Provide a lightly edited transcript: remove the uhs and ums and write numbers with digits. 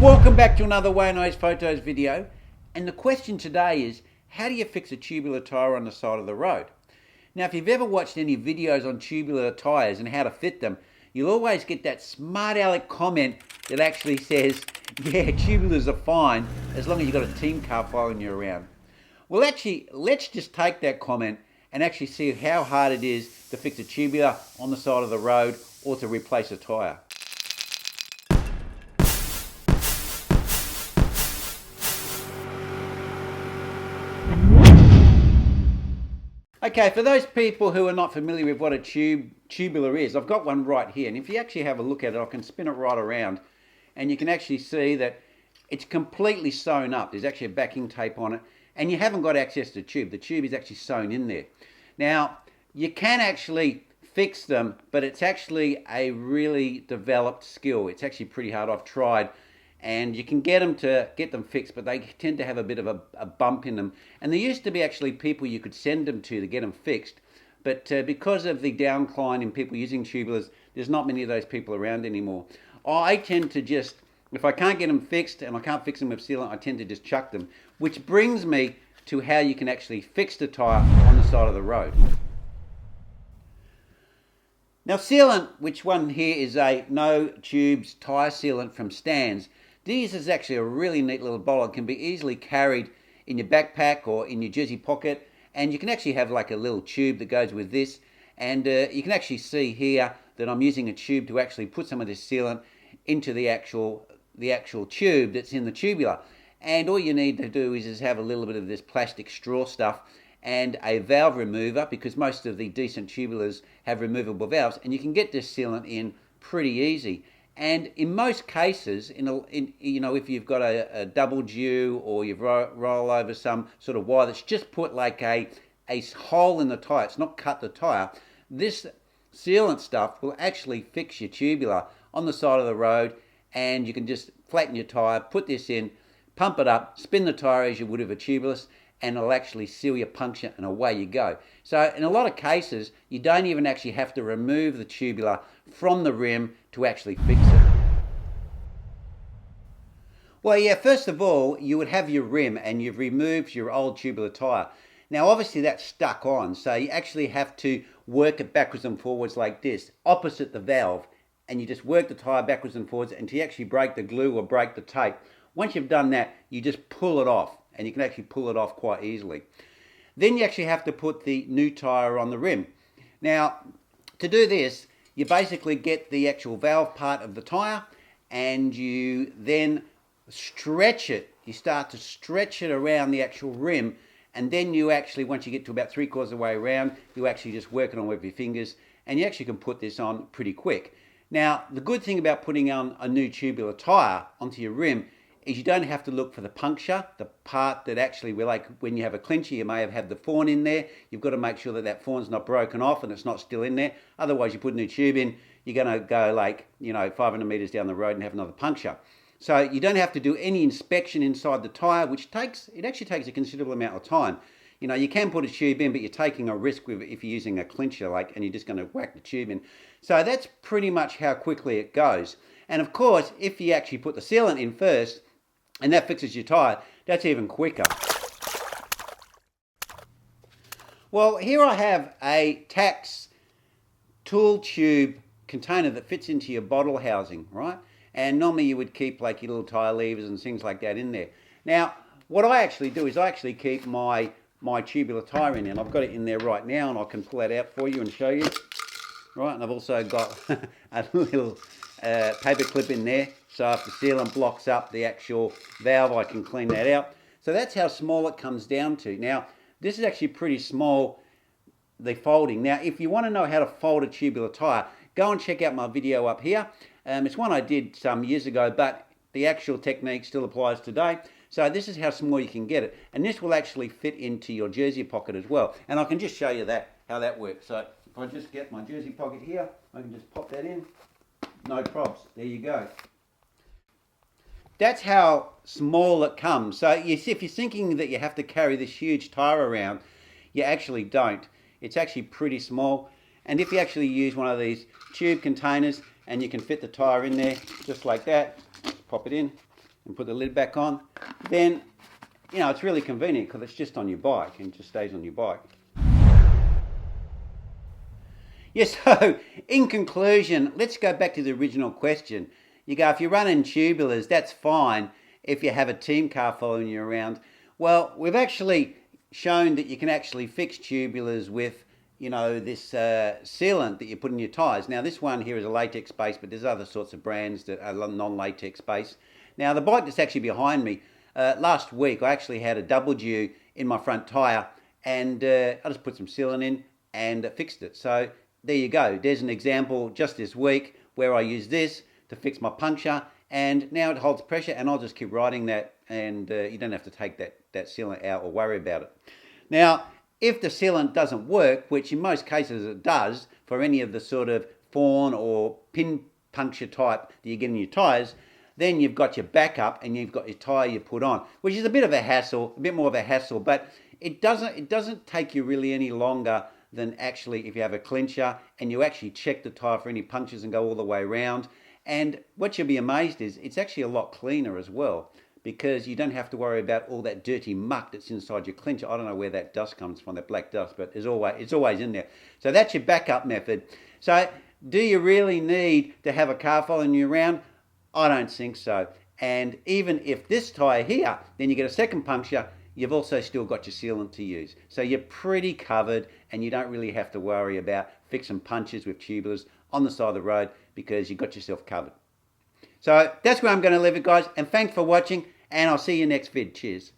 Welcome back to another Wayne Eyes Photos video, and the question today is, how do you fix a tubular tyre on the side of the road? Now, if you've ever watched any videos on tubular tyres and how to fit them, you'll always get that smart aleck comment that actually says, yeah, tubulars are fine as long as you've got a team car following you around. Well, actually, let's just take that comment and actually see how hard it is to fix a tubular on the side of the road or to replace a tyre. Okay, for those people who are not familiar with what a tubular is, I've got one right here, and if you actually have a look at it, I can spin it right around, and you can actually see that it's completely sewn up. There's actually a backing tape on it, and you haven't got access to the tube. The tube is actually sewn in there. Now, you can actually fix them, but it's actually a really developed skill. It's actually pretty hard. I've tried. And you can get them fixed, but they tend to have a bit of a bump in them. And there used to be actually people you could send them to get them fixed, but because of the downcline in people using tubulars, there's not many of those people around anymore. I tend to just, if I can't get them fixed and I can't fix them with sealant, I tend to just chuck them, which brings me to how you can actually fix the tyre on the side of the road. Now, sealant, which one here is a no tubes tyre sealant from Stans. This is actually a really neat little bottle. It can be easily carried in your backpack or in your jersey pocket, and you can actually have like a little tube that goes with this, and you can actually see here that I'm using a tube to actually put some of this sealant into the actual tube that's in the tubular. And all you need to do is have a little bit of this plastic straw stuff and a valve remover, because most of the decent tubulars have removable valves, and you can get this sealant in pretty easy. And in most cases, if you've got a double dew or you've roll over some sort of wire that's just put like a hole in the tyre, it's not cut the tyre, this sealant stuff will actually fix your tubular on the side of the road, and you can just flatten your tyre, put this in, pump it up, spin the tyre as you would with a tubeless, and it'll actually seal your puncture, and away you go. So in a lot of cases, you don't even actually have to remove the tubular from the rim to actually fix it. Well, yeah, first of all, you would have your rim and you've removed your old tubular tyre. Now, obviously that's stuck on, so you actually have to work it backwards and forwards like this, opposite the valve, and you just work the tyre backwards and forwards until you actually break the glue or break the tape. Once you've done that, you just pull it off, and you can actually pull it off quite easily. Then you actually have to put the new tyre on the rim. Now, to do this, you basically get the actual valve part of the tyre, and you then stretch it. You start to stretch it around the actual rim, and then you actually, once you get to about 3/4 of the way around, you actually just work it on with your fingers, and you actually can put this on pretty quick. Now, the good thing about putting on a new tubular tyre onto your rim is you don't have to look for the puncture, the part that actually, like when you have a clincher, you may have had the fawn in there. You've got to make sure that that fawn's not broken off and it's not still in there. Otherwise, you put a new tube in, you're going to go 500 metres down the road and have another puncture. So you don't have to do any inspection inside the tyre, which actually takes a considerable amount of time. You can put a tube in, but you're taking a risk if you're using a clincher, and you're just going to whack the tube in. So that's pretty much how quickly it goes. And of course, if you actually put the sealant in first, and that fixes your tyre, that's even quicker. Well, here I have a Tax tool tube container that fits into your bottle housing, right? And normally you would keep like your little tyre levers and things like that in there. Now, what I actually do is I actually keep my tubular tyre in, and I've got it in there right now, and I can pull that out for you and show you. Right, and I've also got a little paper clip in there, so if the sealant blocks up the actual valve, I can clean that out. So that's how small it comes down to. Now, this is actually pretty small, the folding. Now, if you want to know how to fold a tubular tyre, go and check out my video up here. It's one I did some years ago, but the actual technique still applies today. So this is how small you can get it. And this will actually fit into your jersey pocket as well. And I can just show you how that works. So if I just get my jersey pocket here, I can just pop that in. No probs. There you go. That's how small it comes. So if you're thinking that you have to carry this huge tyre around, you actually don't. It's actually pretty small. And if you actually use one of these tube containers, and you can fit the tyre in there just like that, pop it in, and put the lid back on, then, you know, it's really convenient because it's just on your bike and just stays on your bike. Yes, so in conclusion, let's go back to the original question. You go, if you're running tubulars, that's fine if you have a team car following you around. Well, we've actually shown that you can actually fix tubulars with, you know, this sealant that you put in your tyres. Now, this one here is a latex base, but there's other sorts of brands that are non-latex base. Now, the bike that's actually behind me, last week I actually had a W in my front tyre, and I just put some sealant in and fixed it. So there you go. There's an example just this week where I used this to fix my puncture, and now it holds pressure, and I'll just keep riding that, and you don't have to take that sealant out or worry about it. Now, if the sealant doesn't work, which in most cases it does for any of the sort of fawn or pin puncture type that you get in your tyres, then you've got your backup and you've got your tyre you put on, which is a bit of a hassle, a bit more of a hassle, but it doesn't take you really any longer than actually if you have a clincher and you actually check the tyre for any punctures and go all the way around. And what you'll be amazed is it's actually a lot cleaner as well, because you don't have to worry about all that dirty muck that's inside your clincher. I don't know where that dust comes from, that black dust, but it's always in there. So that's your backup method. So do you really need to have a car following you around? I don't think so. And even if this tyre here, then you get a second puncture, you've also still got your sealant to use. So you're pretty covered, and you don't really have to worry about fixing punches with tubulars on the side of the road because you've got yourself covered. So that's where I'm going to leave it, guys, and thanks for watching, and I'll see you next vid. Cheers.